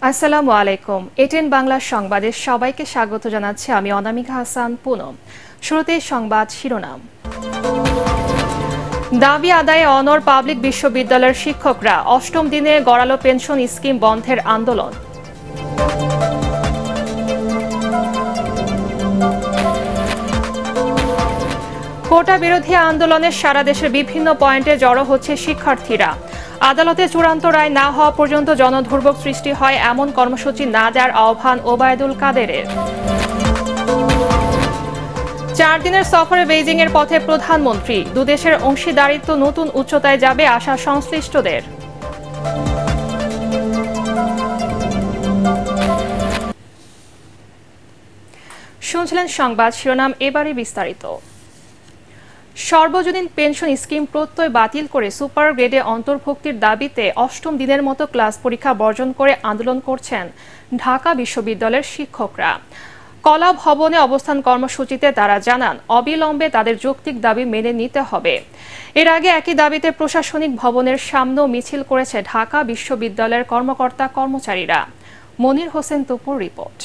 আসসালামু আলাইকুম। এটিএন বাংলা সংবাদে সবাইকে স্বাগত জানাচ্ছি আমি অনামিকা হাসান পুনম। শুরুতেই সংবাদ শিরোনাম। দাবি আদায়ে অনড় পাবলিক বিশ্ববিদ্যালয়ের শিক্ষকরা, অষ্টম দিনে গড়ালো পেনশন স্কিম বন্ধের আন্দোলন। কোটা বিরোধী আন্দোলনে সারা দেশের বিভিন্ন পয়েন্টে জড়ো হচ্ছে শিক্ষার্থীরা। আদালতে চূড়ান্ত রায় না হওয়া পর্যন্ত জনদুর্ভোগ সৃষ্টি হয় এমন কর্মসূচি না দেওয়ার আহ্বান ওবায়দুল কাদেরের। 4 দিনের সফরে বেইজিং এর পথে প্রধানমন্ত্রী, দুদেশের অংশীদারিত্ব নতুন উচ্চতায় যাবে আশা সংশ্লিষ্টদের। শুনছিলেন সংবাদ শিরোনাম, এবারে বিস্তারিত। সর্বজনীন পেনশন স্কিম প্রত্যয় বাতিল করে সুপার গ্রেডে অন্তর্ভুক্তির দাবিতে অষ্টম দিনের মতো ক্লাস পরীক্ষা বর্জন করে আন্দোলন করছেন ঢাকা বিশ্ববিদ্যালয়ের শিক্ষকরা। কলা ভবনে অবস্থান কর্মসূচিতে তারা জানান, অবিলম্বে তাদের যৌক্তিক দাবি মেনে নিতে হবে। এর আগে একই দাবিতে প্রশাসনিক ভবনের সামনেও মিছিল করেছে ঢাকা বিশ্ববিদ্যালয়ের কর্মকর্তা কর্মচারীরা। মনির হোসেন তপুর রিপোর্ট।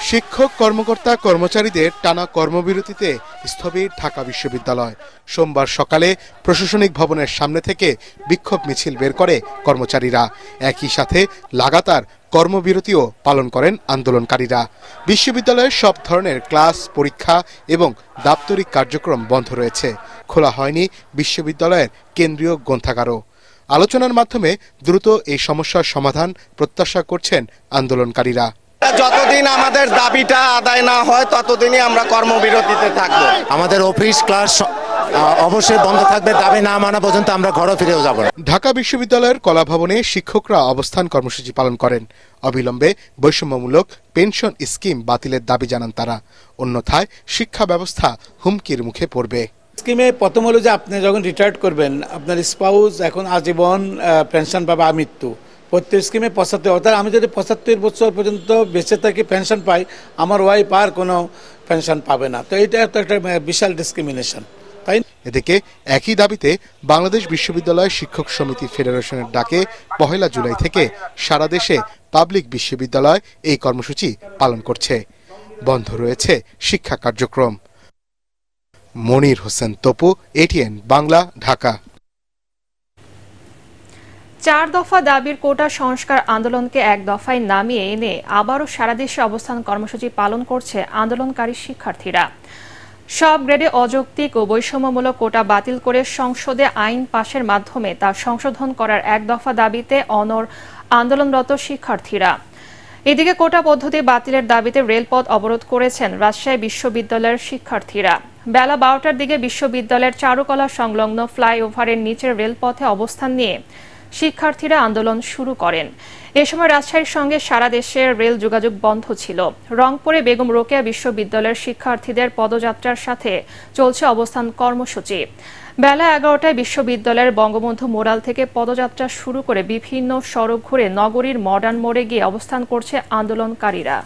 শিক্ষক কর্মকর্তা কর্মচারীদের টানা কর্মবিরতিতে স্থবির ঢাকা বিশ্ববিদ্যালয়। সোমবার সকালে প্রশাসনিক ভবনের সামনে থেকে বিক্ষোভ মিছিল বের করে কর্মচারীরা। একই সাথে লাগাতার কর্মবিরতিও পালন করেন আন্দোলনকারীরা। বিশ্ববিদ্যালয়ের সব ধরনের ক্লাস, পরীক্ষা এবং দাপ্তরিক কার্যক্রম বন্ধ রয়েছে। খোলা হয়নি বিশ্ববিদ্যালয়ের কেন্দ্রীয় গ্রন্থাগারও। আলোচনার মাধ্যমে দ্রুত এই সমস্যার সমাধান প্রত্যাশা করছেন আন্দোলনকারীরা। যতদিন আমাদের দাবিটা আদায় না হয় ততদিনই আমরা কর্মবিরতিতে থাকবো। আমাদের অফিস ক্লাস অবশ্যই বন্ধ থাকবে, দাবি না মানা পর্যন্ত আমরা ঘরে ফিরেও যাব না। ঢাকা বিশ্ববিদ্যালয়ের কলা ভবনে শিক্ষকরা অবস্থান কর্মসূচি পালন করেন। অবিলম্বে বৈষম্যমূলক পেনশন স্কিম বাতিলের দাবি জানান তারা, অন্যথায় শিক্ষা ব্যবস্থা হুমকির মুখে পড়বে। স্কিমে প্রথম হলো যে আপনি যখন রিটায়ার্ড করবেন, আপনার স্পাউস এখন আজীবন পেনশন পাবে আমৃত্যু। প্রত্যেক স্কিমে 75, অর্থাৎ আমি যদি 75 বছর পর্যন্ত বেঁচে থাকি পেনশন পাই, আমার ওয়াইফ আর কোনো পেনশন পাবে না। তো এটা তো একটা বিশাল ডিসক্রিমিনেশন, তাই। এদিকে একই দাবিতে বাংলাদেশ বিশ্ববিদ্যালয় শিক্ষক সমিতি ফেডারেশনের ডাকে 1 জুলাই থেকে সারা দেশে পাবলিক বিশ্ববিদ্যালয় এই কর্মসূচি পালন করছে। বন্ধ রয়েছে শিক্ষা কার্যক্রম। মনির হোসেন তপু, এটিএন বাংলা, ঢাকা। 4 দফা দাবির কোটা সংস্কার আন্দোলনকে 1 দফায় নামিয়ে এনে আবারও সারা দেশে অবস্থান কর্মসূচি পালন করছে আন্দোলনকারী শিক্ষার্থীরা। সব গ্রেডে অযৌক্তিক ও বৈষম্যমূলক কোটা বাতিল করে সংসদে আইন পাশের মাধ্যমে তা সংশোধন করার 1 দফা দাবিতে অনড় আন্দোলনরত শিক্ষার্থীরা। এদিকে কোটা পদ্ধতি বাতিলের দাবিতে রেলপথ অবরোধ করেছেন রাজশাহী বিশ্ববিদ্যালয়ের শিক্ষার্থীরা। বেলা 12টার দিকে বিশ্ববিদ্যালয়ের চারুকলা সংলগ্ন ফ্লাইওভারের নিচের রেলপথে অবস্থান নিয়ে শিক্ষার্থীরা আন্দোলন শুরু করেন। এ সময় রাজশাহীর সঙ্গে সারা দেশের রেল যোগাযোগ বন্ধ ছিল। রংপুরে বেগম রোকেয়া বিশ্ববিদ্যালয়ের শিক্ষার্থীদের পদযাত্রার সাথে চলছে অবস্থান কর্মসূচি। বেলা 11টায় বিশ্ববিদ্যালয়ের বঙ্গবন্ধু মোড়াল থেকে পদযাত্রা শুরু করে বিভিন্ন সড়ক ঘুরে নগরীর মডার্ন মোড়ে গিয়ে অবস্থান করছে আন্দোলনকারীরা।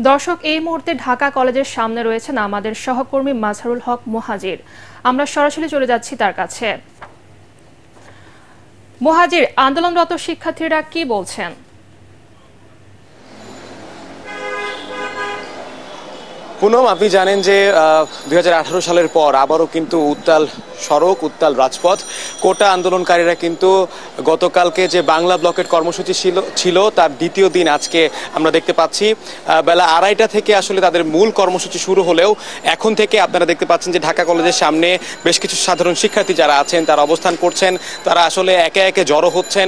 দর্শক, এই মুহূর্তে ঢাকা কলেজের সামনে রয়েছেন আমাদের সহকর্মী মাজহারুল হক মুহাজির। আমরা সরাসরি চলে যাচ্ছি তার কাছে। মুহাজির, আন্দোলনরত শিক্ষার্থীরা কি বলছেন? পুনম, আপনি জানেন যে 2018 সালের পর আবারও কিন্তু উত্তাল সড়ক, উত্তাল রাজপথ। কোটা আন্দোলনকারীরা কিন্তু গতকালকে যে বাংলা ব্লকের কর্মসূচি ছিল তার দ্বিতীয় দিন আজকে আমরা দেখতে পাচ্ছি। বেলা 2:30 থেকে আসলে তাদের মূল কর্মসূচি শুরু হলেও এখন থেকে আপনারা দেখতে পাচ্ছেন যে ঢাকা কলেজের সামনে বেশ কিছু সাধারণ শিক্ষার্থী যারা আছেন তারা অবস্থান করছেন। তারা আসলে একে একে জড়ো হচ্ছেন।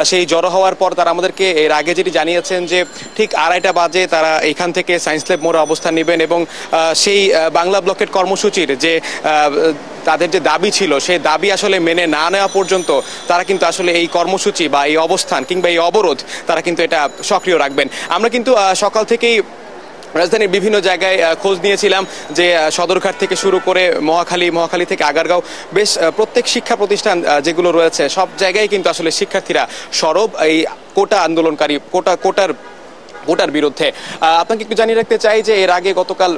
সেই জড়ো হওয়ার পর তারা আমাদেরকে এর আগে যেটি জানিয়েছেন যে ঠিক 2:30 বাজে তারা এখান থেকে সায়েন্স ল্যাব মোড়ে অবস্থান নেবেন এবং সেই বাংলা ব্লকের কর্মসূচির যে তাদের যে দাবি ছিল সেই দাবি আসলে মেনে না নেওয়া পর্যন্ত তারা কিন্তু আসলে এই কর্মসূচি বা এই অবস্থান কিংবা এই অবরোধ তারা কিন্তু এটা সক্রিয় রাখবেন। আমরা কিন্তু সকাল থেকেই রাজধানীর বিভিন্ন জায়গায় খোঁজ নিয়েছিলাম যে সদরঘাট থেকে শুরু করে মহাখালী থেকে আগারগাঁও, বেশ প্রত্যেক শিক্ষা প্রতিষ্ঠান যেগুলো রয়েছে সব জায়গায় কিন্তু আসলে শিক্ষার্থীরা সরব এই কোটা আন্দোলনকারী কোটার বিরুদ্ধে। আপনাকে একটু জানিয়ে রাখতে চাই যে এর আগে গতকাল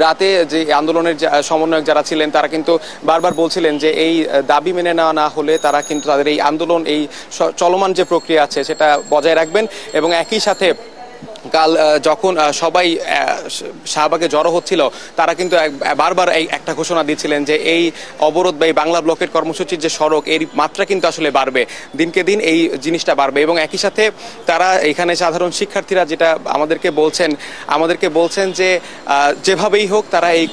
রাতে যে আন্দোলনের সমন্বয়ক যারা ছিলেন তারা কিন্তু বারবার বলছিলেন যে এই দাবি মেনে নেওয়া না হলে তারা কিন্তু তাদের এই আন্দোলন, এই চলমান যে প্রক্রিয়া আছে সেটা বজায় রাখবেন। এবং একই সাথে কাল যখন সবাই শাহবাগে জড়ো হচ্ছিল তারা কিন্তু বারবার এই একটা ঘোষণা দিচ্ছিলেন যে এই অবরোধ বা এই বাংলা ব্লকের কর্মসূচির যে সড়ক এর মাত্রা কিন্তু আসলে বাড়বে, দিনকে দিন এই জিনিসটা বাড়বে। এবং একই সাথে তারা এখানে সাধারণ শিক্ষার্থীরা যেটা আমাদেরকে বলছেন যে যেভাবেই হোক তারা এই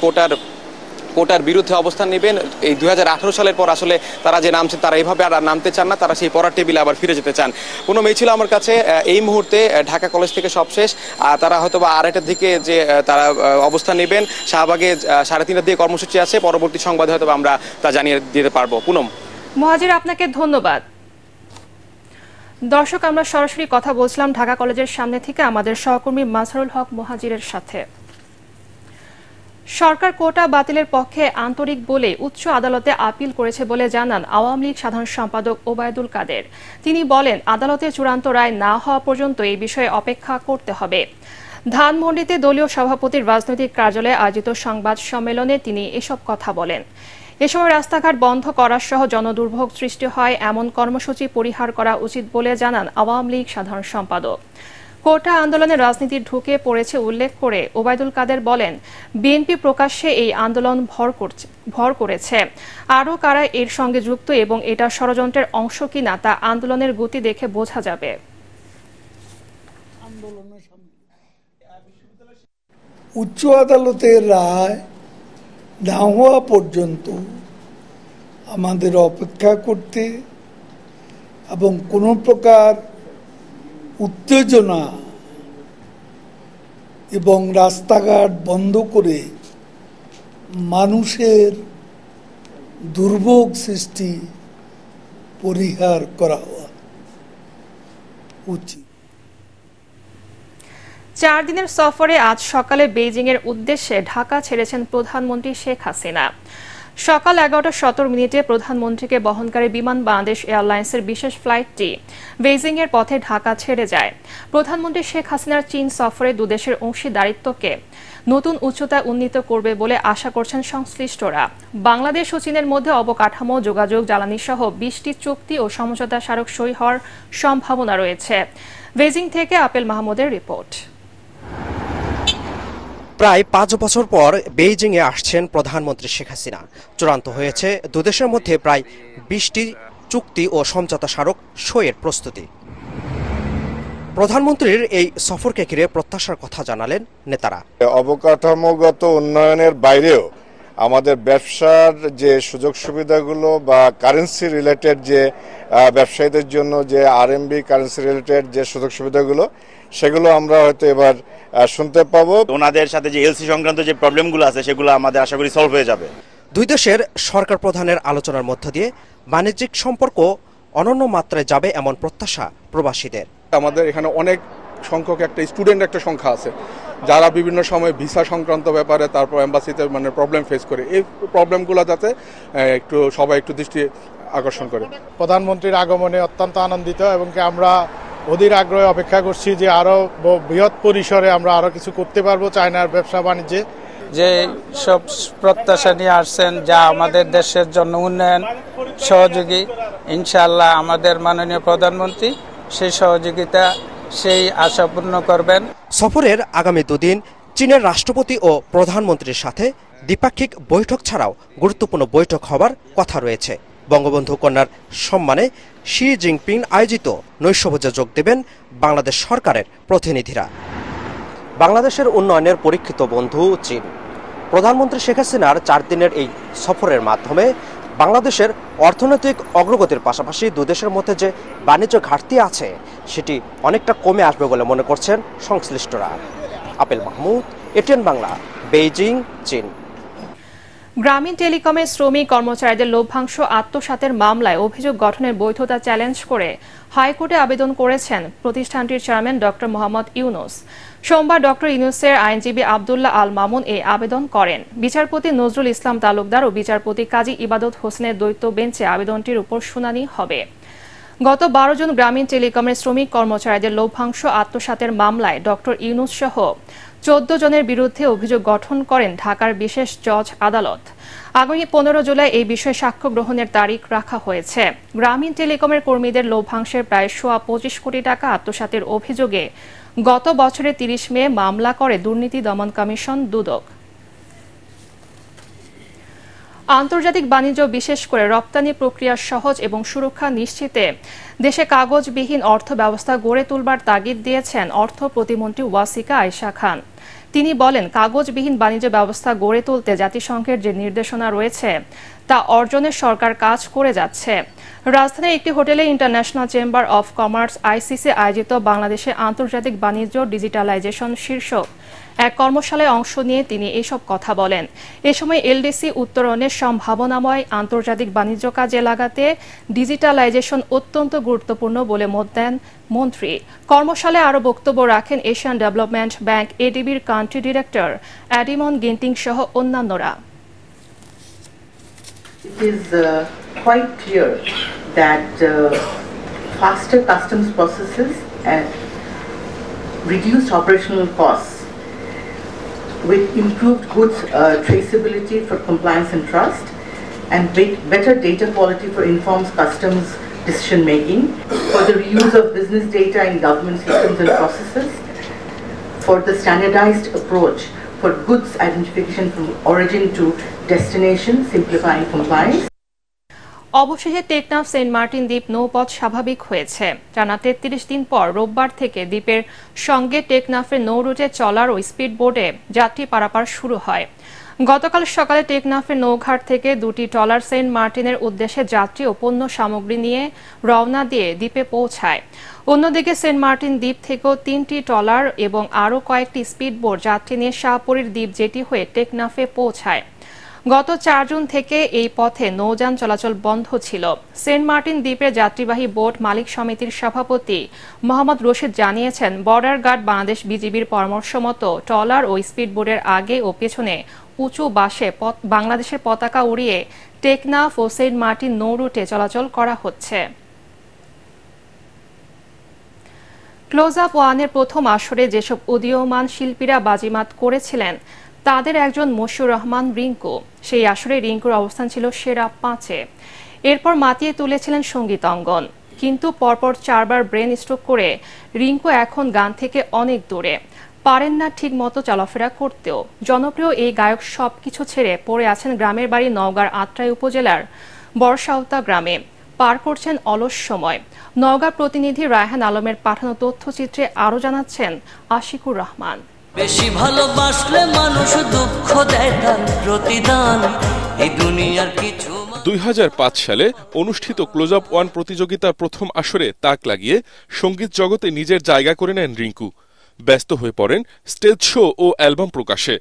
কোটার বিরুদ্ধে অবস্থান নেবেন। এই 2018 সালের পর আসলে তারা যে নামছেন তারা এইভাবে আর নামতে চান না, তারা সেই পড়ার টেবিলে আবার ফিরে যেতে চান। কোনো মেয়ে ছিল আমার কাছে এই মুহূর্তে ঢাকা কলেজ থেকে সব শেষ, তারা হয়তো বা 8টার দিকে যে তারা অবস্থান নেবেন। শাহবাগে 3:30টার দিকে কর্মসূচি আছে, পরবর্তী সংবাদে হয়তো আমরা তা জানিয়ে দিতে পারবো। পুনম। মহাজির, আপনাকে ধন্যবাদ। দর্শক, আমরা সরাসরি কথা বলছিলাম ঢাকা কলেজের সামনে থেকে আমাদের সহকর্মী মাজহারুল হক মহাজিরের সাথে। সরকার কোটা বাতিলের পক্ষে আন্তরিক বলে উচ্চ আদালতে আপিল করেছে বলে জানান আওয়ামী লীগ সাধারণ সম্পাদক ওবায়দুল কাদের। তিনি বলেন, আদালতে চূড়ান্ত রায় না হওয়া পর্যন্ত এই বিষয়ে অপেক্ষা করতে হবে। ধানমন্ডিতে দলীয় সভাপতির রাজনৈতিক কার্যালয়ে আয়োজিত সংবাদ সম্মেলনে তিনি এসব কথা বলেন। এ সময় রাস্তাঘাট বন্ধ করা সহ জনদুর্ভোগ সৃষ্টি হয় এমন কর্মসূচি পরিহার করা উচিত বলে জানান আওয়ামী লীগ সাধারণ সম্পাদক। কোটা আন্দোলনে রাজনীতি ঢুকে পড়েছে উল্লেখ করে ওবায়দুল কাদের বলেন, বিএনপি প্রকাশ্যে এই আন্দোলন ভর করেছে। আরও কারা এর সঙ্গে যুক্ত এবং এটা ষড়যন্ত্রের অংশ কিনা তা আন্দোলনের গতি দেখে বোঝা যাবে। উচ্চ আদালতের রায় না হওয়া পর্যন্ত আমাদের অপেক্ষা করতে এবং কোনো প্রকার উত্তেজনা এবং রাস্তাঘাট বন্ধ করে মানুষের দুর্ভোগ সৃষ্টি পরিহার করা উচিত। 4 দিনের সফরে আজ সকালে বেইজিংয়ের উদ্দেশ্যে ঢাকা ছেড়েছেন প্রধানমন্ত্রী শেখ হাসিনা। সকাল 11:17 প্রধানমন্ত্রীকে বহনকারী বিমান বাংলাদেশ এয়ারলাইন্সের বিশেষ ফ্লাইটটি বেইজিংয়ের পথে ঢাকা ছেড়ে যায়। প্রধানমন্ত্রী শেখ হাসিনার চীন সফরে দুদেশের অংশীদারিত্বকে নতুন উচ্চতায় উন্নীত করবে বলে আশা করছেন সংশ্লিষ্টরা। বাংলাদেশ ও চীনের মধ্যে অবকাঠামো, যোগাযোগ, জ্বালানি সহ 20টি চুক্তি ও সমঝোতা স্মারক সই হওয়ার সম্ভাবনা রয়েছে। বেইজিং থেকে আপেল মাহমুদের রিপোর্ট। প্রায় 5 বছর পর বেইজিংয়ে আসছেন প্রধানমন্ত্রী শেখ হাসিনা। চূড়ান্ত হয়েছে দুদেশের মধ্যে প্রায় 20টি চুক্তি ও সমঝোতা স্মারক সইয়ের প্রস্তুতি। প্রধানমন্ত্রীর এই সফরকে ঘিরে প্রত্যাশার কথা জানালেন নেতারা। অবকাঠামোগত উন্নয়নের বাইরেও আমাদের ব্যবসার যে সুযোগ সুবিধাগুলো বা কারেন্সি রিলেটেড যে ব্যবসায়ীদের জন্য যে আরএমবি কারেন্সি রিলেটেড যে সুযোগ সুবিধাগুলো সেগুলো আমরা হয়তো এবার শুনতে পাবো। ওনাদের সাথে যে এলসি সংক্রান্ত যে প্রবলেমগুলো আছে সেগুলো আমাদের আশা করি সলভ হয়ে যাবে। দুই দেশের সরকার প্রধানের আলোচনার মধ্য দিয়ে বাণিজ্যিক সম্পর্ক অনন্য মাত্রায় যাবে এমন প্রত্যাশা প্রবাসীদের। আমাদের এখানে অনেক সংখ্যক স্টুডেন্ট সংখ্যা আছে যারা বিভিন্ন সময় ভিসা সংক্রান্ত ব্যাপারে তারপর এম্বাসিতে প্রবলেম ফেস করে। এই প্রবলেমগুলো যাতে সবাই একটু দৃষ্টি আকর্ষণ করে। প্রধানমন্ত্রীর আগমনে অত্যন্ত আনন্দিত এবং আমরা অধীর আগ্রহে অপেক্ষা করছি যে আরো বৃহৎ পরিসরে আমরা আরো কিছু করতে পারবো চায়নার ব্যবসা বাণিজ্যে। যে সব প্রত্যাশা নিয়ে আসছেন যা আমাদের দেশের জন্য উন্নয়ন সহযোগী, ইনশাআল্লাহ আমাদের মাননীয় প্রধানমন্ত্রী সেই সহযোগিতা সেই আশা পূর্ণ করবেন। সফরের আগামী 2 দিন চীনের রাষ্ট্রপতি ও প্রধানমন্ত্রীর সাথে দ্বিপাক্ষিক বৈঠক ছাড়াও গুরুত্বপূর্ণ বৈঠক হবার কথা রয়েছে। বঙ্গবন্ধু কন্যার সম্মানে শি জিনপিং আয়োজিত নৈশভোজে যোগ দেবেন বাংলাদেশ সরকারের প্রতিনিধিরা। বাংলাদেশের উন্নয়নের পরীক্ষিত বন্ধু চীন। প্রধানমন্ত্রী শেখ হাসিনার 4 দিনের এই সফরের মাধ্যমে বাংলাদেশের অর্থনৈতিক অগ্রগতির পাশাপাশি দুদেশের মধ্যে যে বাণিজ্য ঘাটতি আছে সেটি অনেকটা কমে আসবে বলে মনে করছেন সংশ্লিষ্টরা। Apple Mahmud, ATN Bangla, Beijing, চীন। গ্রামীণ টেলিকমের শ্রমিক কর্মচারীদের লভ্যাংশ আত্মসাতের মামলায় অভিযোগ গঠনের বৈধতা চ্যালেঞ্জ করে হাইকোর্টে আবেদন করেছেন প্রতিষ্ঠানটির চেয়ারম্যান ডক্টর মোহাম্মদ ইউনুস। সোমবার ডক্টর ইউনুসের আইনজীবী আবদুল্লাহ আল মামুন এই আবেদন করেন। বিচারপতি নজরুল ইসলাম তালুকদার ও বিচারপতি কাজী ইবাদত হোসেনের দ্বৈত বেঞ্চে আবেদনটির উপর শুনানি হবে। গত 12 জন গ্রামীণ টেলিকমের শ্রমিক কর্মচারীদের লভ্যাংশ আত্মসাতের মামলায় ডক্টর ইউনূস সহ 14 জনের বিরুদ্ধে অভিযোগ গঠন করেন ঢাকার বিশেষ জজ আদালত। আগামী 15 জুলাই এই বিষয়ে সাক্ষ্য গ্রহণের তারিখ রাখা হয়েছে। গ্রামীণ টেলিকমের কর্মীদের লভ্যাংশের প্রায় 25 কোটি টাকা আত্মসাতের অভিযোগে গত বছরের 30 মে মামলা করে দুর্নীতি দমন কমিশন দুদক। আন্তর্জাতিক বাণিজ্য বিশেষ করে রপ্তানি প্রক্রিয়া সহজ এবং সুরক্ষা নিশ্চিতে দেশে কাগজবিহীন অর্থ ব্যবস্থা গড়ে তুলবার তাগিদ দিয়েছেন অর্থ প্রতিমন্ত্রী ওয়াসিকা আয়েশা খান। তিনি বলেন, কাগজবিহীন বাণিজ্য ব্যবস্থা গড়ে তুলতে জাতিসংঘের যে নির্দেশনা রয়েছে তা অর্জনে সরকার কাজ করে যাচ্ছে। রাজধানীর একটি হোটেলে international chamber of commerce ICC আয়োজিত বাংলাদেশে আন্তর্জাতিক বাণিজ্য ডিজিটালাইজেশন শীর্ষক এক কর্মশালায় অংশ নিয়ে তিনি এসব কথা বলেন। এ সময় এলডিসি উত্তরণের সম্ভাবনাময় আন্তর্জাতিক বাণিজ্য কাজে লাগাতে ডিজিটালাইজেশন অত্যন্ত গুরুত্বপূর্ণ বলে মত দেন মন্ত্রী। কর্মশালায় আরও বক্তব্য রাখেন এশিয়ান ডেভেলপমেন্ট ব্যাংক এডিবির কান্ট্রি ডিরেক্টর অ্যাডিমন গিন্টিং সহ অন্যান্যরা। It is quite clear that faster customs processes and reduced operational costs with improved goods traceability for compliance and trust and better data quality for informed customs decision making, for the reuse of business data in government systems and processes, for the standardized approach for goods identification from origin to destination, simplifying compliance. অবশেষে Teknaf Saint Martin দ্বীপ নৌপথ স্বাভাবিক হয়েছে। টানা 33 দিন পর রোববার থেকে দ্বীপের সঙ্গে টেকনাফের নৌ রুটে চলার ও স্পিড বোটে যাত্রী পারাপার শুরু হয়। গতকাল সকালে টেকনাফের নৌঘাট থেকে দুটি ট্রলার সেন্ট মার্টিনের উদ্দেশ্যে যাত্রী ও পণ্য সামগ্রী নিয়ে রওনা দিয়ে দ্বীপে পৌঁছায়। অন্যদিকে সেন্ট মার্টিন দ্বীপ থেকেও 3টি ট্রলার এবং আরও কয়েকটি স্পিড বোট যাত্রী নিয়ে শাহপরীর দ্বীপ জেটি হয়ে টেকনাফে পৌঁছায়। গত 4 জুন থেকে এই পথে নৌযান চলাচল বন্ধ ছিল। সেন্ট মার্টিন দ্বীপের যাত্রীবাহী বোট মালিক সমিতির সভাপতি মোহাম্মদ রশিদ জানিয়েছেন, বর্ডার গার্ড বাংলাদেশ বিজিবির পরামর্শ মতো ট্রলার ও স্পিড বোটের আগে ও পেছনে উঁচু বাসে বাংলাদেশের পতাকা উড়িয়ে টেকনাফ ও সেন্ট মার্টিন নৌ রুটে চলাচল করা হচ্ছে। ক্লোজ আপ ওয়ানের প্রথম আসরে যেসব উদীয়মান শিল্পীরা বাজিমাত করেছিলেন তাদের একজন মশিউর রহমান রিঙ্কু। সেই আসরে রিঙ্কুর অবস্থান ছিল সেরা 5-এ। এরপর মাতিয়ে তুলেছিলেন সঙ্গীত অঙ্গন। কিন্তু পরপর 4 বার ব্রেন স্ট্রোক করে রিঙ্কু এখন গান থেকে অনেক দূরে, পারেন না ঠিক মতো চলাফেরা করতেও। জনপ্রিয় এই গায়ক সবকিছু ছেড়ে পড়ে আছেন গ্রামের বাড়ি নওগাঁর আত্রাই উপজেলার বরসাউতা গ্রামে, পার করছেন অলস সময়। নওগাঁ প্রতিনিধি রায়হান আলমের পাঠানো তথ্যচিত্রে আরও জানাচ্ছেন আশিকুর রহমান। বেশি ভালোবাসলে মানুষ দুঃখ দেয় তার প্রতিদান, এই দুনিয়ার কিছু। 2005 সালে অনুষ্ঠিত ক্লোজ আপ ওয়ান প্রতিযোগিতার প্রথম আসরে তাক লাগিয়ে সঙ্গীত জগতে নিজের জায়গা করে নেন রিঙ্কু। ব্যস্ত হয়ে পড়েন স্টেজ শো ও অ্যালবাম প্রকাশে।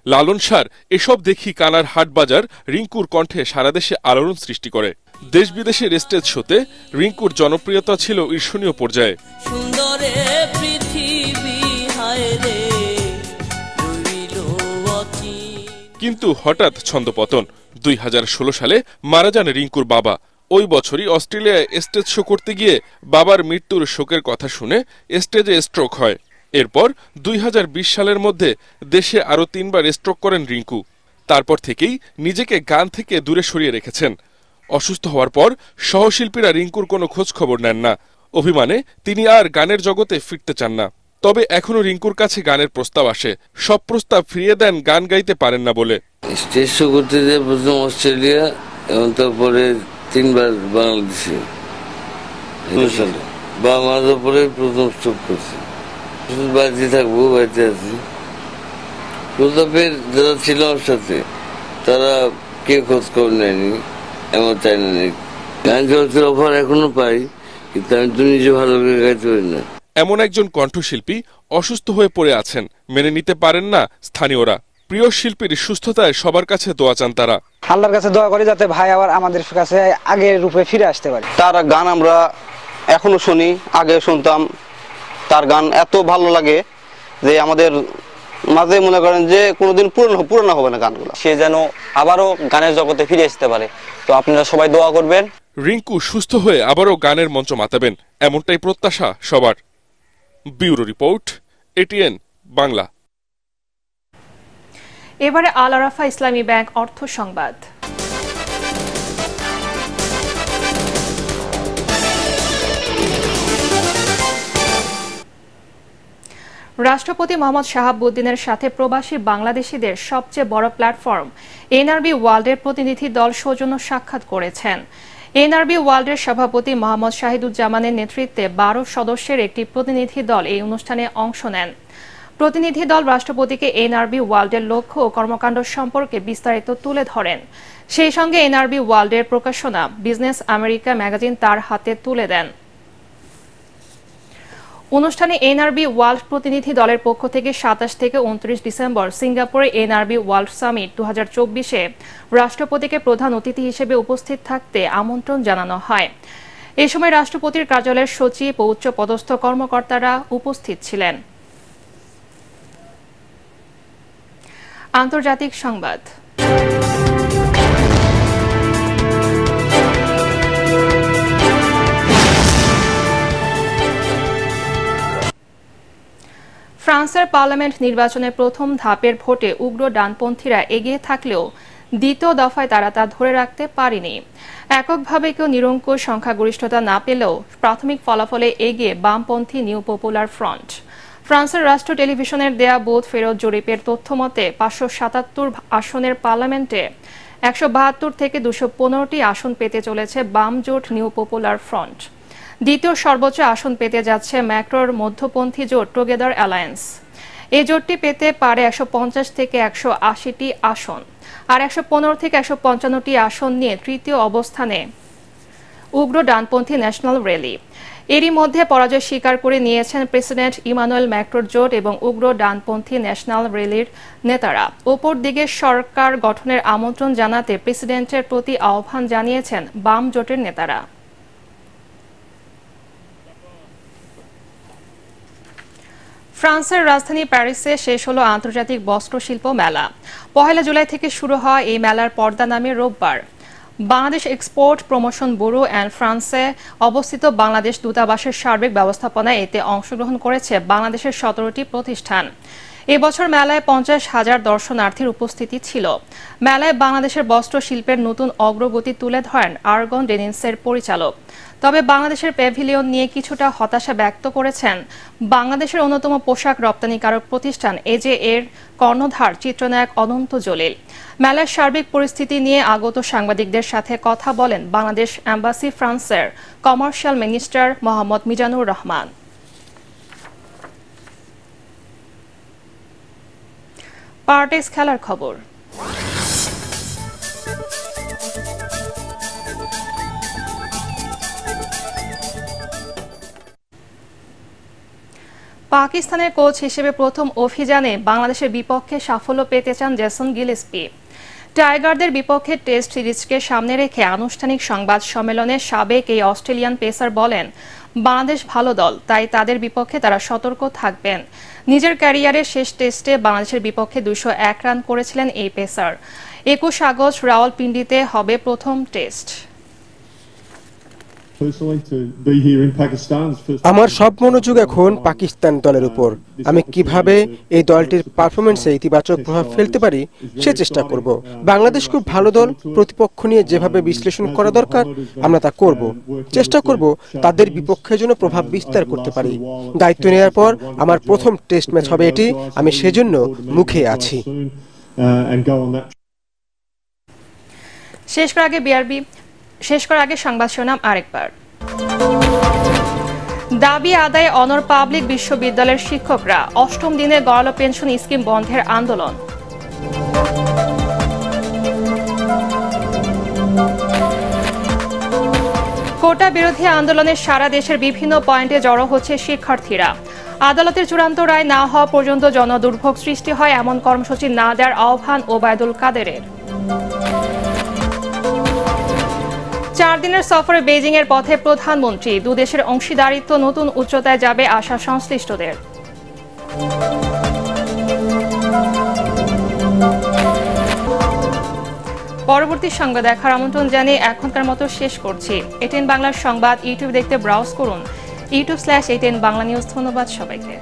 লালন সার এসব দেখি কানার হাট বাজার রিঙ্কুর কণ্ঠে সারা দেশে আলোড়ন সৃষ্টি করে। দেশ বিদেশের স্টেজ শোতে রিঙ্কুর জনপ্রিয়তা ছিল ঈর্ষণীয় পর্যায়ে। কিন্তু হঠাৎ ছন্দপতন। 2016 সালে মারা যান রিঙ্কুর বাবা। ওই বছরই অস্ট্রেলিয়ায় স্টেজ শো করতে গিয়ে বাবার মৃত্যুর শোকের কথা শুনে স্টেজে স্ট্রোক হয়। এরপর 2020 সালের মধ্যে দেশে আরও 3 বার স্ট্রোক করেন রিঙ্কু। তারপর থেকেই নিজেকে গান থেকে দূরে সরিয়ে রেখেছেন। অসুস্থ হওয়ার পর সহশিল্পীরা রিঙ্কুর কোনো খোঁজ খবর নেন না। অভিমানে তিনি আর গানের জগতে ফিরতে চান না। তবে এখনো রিঙ্কুর কাছে গানের প্রস্তাব আসে। সব প্রস্তাব ফিরিয়ে দেন গান গাইতে পারেন না বলে। স্টেজ শো করতে যে প্রথম অস্ট্রেলিয়া এবং তারপরে 3 বার বাংলাদেশে, বাংলাদেশের পরে প্রথম স্টপ করছে। বাড়িতে থাকবো, বাড়িতে আছি। প্রতাপের যারা ছিল আমার সাথে তারা কে খোঁজ খবর নেয়নি, এমন চাই না। গান চলচ্চিত্রের অফার এখনো পাই, কিন্তু আমি তো নিজে ভালো করে গাইতে পারি না। এমন একজন কণ্ঠশিল্পী অসুস্থ হয়ে পড়ে আছেন, মেনে নিতে পারেন না স্থানীয়রা। প্রিয় শিল্পীর সুস্থতায় সবার কাছে দোয়া চান তারা। আল্লাহর কাছে দোয়া করি যাতে ভাই আবার আমাদের কাছে আগের রূপে ফিরে আসতে পারে। তার গান আমরা এখনো শুনি, আগে শুনতাম। তার গান এত ভালো লাগে যে আমাদের মাঝে মনে করেন যে কোনোদিন পুরনো হবে না গানগুলো। সে যেন আবারও গানের জগতে ফিরে আসতে পারে। তো আপনারা সবাই দোয়া করবেন। রিঙ্কু সুস্থ হয়ে আবারও গানের মঞ্চ মাতাবেন, এমনটাই প্রত্যাশা সবার। Bureau report, ATN Bangla. এবারে আল আরাফা ইসলামী ব্যাংক অর্থ সংবাদ। রাষ্ট্রপতি মোহাম্মদ শাহাবুদ্দিনের সাথে প্রবাসী বাংলাদেশিদের সবচেয়ে বড় প্ল্যাটফর্ম এনআরবি ওয়ার্ল্ডের প্রতিনিধি দল সৌজন্য সাক্ষাৎ করেছেন। এনআরবি ওয়ার্ল্ডের সভাপতি মোহাম্মদ শাহিদুজ্জামানের নেতৃত্বে 12 সদস্যের একটি প্রতিনিধি দল এই অনুষ্ঠানে অংশ নেন। প্রতিনিধি দল রাষ্ট্রপতিকে এনআরবি ওয়ার্ল্ডের লক্ষ্য ও কর্মকাণ্ড সম্পর্কে বিস্তারিত তুলে ধরেন। সেই সঙ্গে এনআরবি ওয়ার্ল্ডের প্রকাশনা বিজনেস আমেরিকা ম্যাগাজিন তার হাতে তুলে দেন। অনুষ্ঠানে এনআরবি ওয়ার্ল্ড প্রতিনিধি দলের পক্ষ থেকে 27 থেকে 29 ডিসেম্বর সিঙ্গাপুরে এনআরবি ওয়ার্ল্ড সামিট 2024-এ রাষ্ট্রপতিকে প্রধান অতিথি হিসেবে উপস্থিত থাকতে আমন্ত্রণ জানানো হয়। এই সময় রাষ্ট্রপতির কার্যালয়ের সচিব ও উচ্চ পদস্থ কর্মকর্তারা উপস্থিত ছিলেন। আন্তর্জাতিক সংবাদ। ফ্রান্সের পার্লামেন্ট নির্বাচনের প্রথম ধাপের ভোটে উগ্র ডানপন্থীরা এগিয়ে থাকলেও দ্বিতীয় দফায় তারা তা ধরে রাখতে পারেনি। এককভাবে কেউ নিরঙ্কুশ সংখ্যাগরিষ্ঠতা না পেলেও প্রাথমিক ফলাফলে এগিয়ে বামপন্থী নিউ পপুলার ফ্রন্ট। ফ্রান্সের রাষ্ট্র টেলিভিশনের দেয়া বুথ ফেরত জরিপের তথ্য মতে 577 আসনের পার্লামেন্টে 172 থেকে 215টি আসন পেতে চলেছে বাম জোট নিউ পপুলার ফ্রন্ট। দ্বিতীয় সর্বোচ্চ আসন পেতে যাচ্ছে ম্যাক্রোর মধ্যপন্থী জোট টুগেদার অ্যালায়েন্স। এই জোটটি পেতে পারে 150 থেকে 180টি আসন, আর 115 থেকে 155টি আসন নিয়ে তৃতীয় অবস্থানে উগ্র ডানপন্থী ন্যাশনাল র্যালি। এরই মধ্যে পরাজয় স্বীকার করে নিয়েছেন প্রেসিডেন্ট ইমানুয়েল ম্যাক্রোর জোট এবং উগ্র ডানপন্থী ন্যাশনাল র্যালির নেতারা। ওপর দিকে সরকার গঠনের আমন্ত্রণ জানাতে প্রেসিডেন্টের প্রতি আহ্বান জানিয়েছেন বাম জোটের নেতারা। ফ্রান্সের রাজধানী প্যারিসে শেষ হলো আন্তর্জাতিক বস্ত্রশিল্প মেলা। 1 জুলাই থেকে শুরু হওয়া এই মেলার পর্দা নামে রোববার Bangladesh export promotion bureau and ফ্রান্সে অবস্থিত বাংলাদেশ দূতাবাসের সার্বিক ব্যবস্থাপনায় এতে অংশগ্রহণ করেছে বাংলাদেশের 17টি প্রতিষ্ঠান। এবছর মেলায় 50,000 দর্শনার্থীর উপস্থিতি ছিল। মেলায় বাংলাদেশের বস্ত্র শিল্পের নতুন অগ্রগতি তুলে ধরেন আর্গন ডেনিন্সের পরিচালক। তবে বাংলাদেশের প্যাভিলিয়ন নিয়ে কিছুটা হতাশা ব্যক্ত করেছেন বাংলাদেশের অন্যতম পোশাক রপ্তানিকারক প্রতিষ্ঠান এজে এর কর্ণধার চিত্রনায়ক অনন্ত জলিল। মেলার সার্বিক পরিস্থিতি নিয়ে আগত সাংবাদিকদের সাথে কথা বলেন বাংলাদেশ এম্বাসি ফ্রান্সের কমার্শিয়াল মিনিস্টার মোহাম্মদ মিজানুর রহমান। পার্টেক্স খেলার খবর। পাকিস্তানের কোচ হিসেবে প্রথম অভিযানে বাংলাদেশের বিপক্ষে সাফল্য পেতে চান জেসন গিলেস্পি। টাইগারদের বিপক্ষে টেস্ট সিরিজকে সামনে রেখে আনুষ্ঠানিক সংবাদ সম্মেলনে সাবেক এই অস্ট্রেলিয়ান পেসার বলেন, বাংলাদেশ ভালো দল, তাই তাদের বিপক্ষে তারা সতর্ক থাকবেন। নিজের ক্যারিয়ারের শেষ টেস্টে বাংলাদেশের বিপক্ষে 201 রান করেছিলেন এই পেসার। 21 আগস্ট রাওয়ালপিন্ডিতে হবে প্রথম টেস্ট। আমার সব মনোযোগ এখন পাকিস্তান দলের উপর। আমি কিভাবে এই দলটির পারফরমেন্সে ইতিবাচক প্রভাব ফেলতে পারি সে চেষ্টা করব। বাংলাদেশ খুব ভালো দল, প্রতিপক্ষ নিয়ে যেভাবে বিশ্লেষণ করা দরকার আমরা তা করব। চেষ্টা করব তাদের বিপক্ষে যেন প্রভাব বিস্তার করতে পারি। দায়িত্ব নেওয়ার পর আমার প্রথম টেস্ট ম্যাচ হবে এটি, আমি সেজন্য মুখে আছি। শেষ করার আগে সংবাদ শোনাম আরেকবার। দাবি আদায়ে অনর পাবলিক বিশ্ববিদ্যালয়ের শিক্ষকরা 8ম দিনে গড়ালো পেনশন স্কিম বন্ধের আন্দোলন। কোটা বিরোধী আন্দোলনে সারা দেশের বিভিন্ন পয়েন্টে জড়ো হচ্ছে শিক্ষার্থীরা। আদালতের চূড়ান্ত রায় না হওয়া পর্যন্ত জনদুর্ভোগ সৃষ্টি হয় এমন কর্মসূচি না দেওয়ার আহ্বান ওবায়দুল কাদেরের। 4 দিনের সফরে বেজিং এর পথে প্রধানমন্ত্রী। দুদেশের অংশীদারিত্ব নতুন উচ্চতায় যাবে আশা সংশ্লিষ্টদের। পরবর্তী সংবাদ দেখার আমন্ত্রণ জানিয়ে এখনকার মতো শেষ করছি। এটিএন বাংলার সংবাদ ইউটিউব দেখতে ব্রাউজ করুন youtube/ATN বাংলা নিউজ। ধন্যবাদ সবাইকে।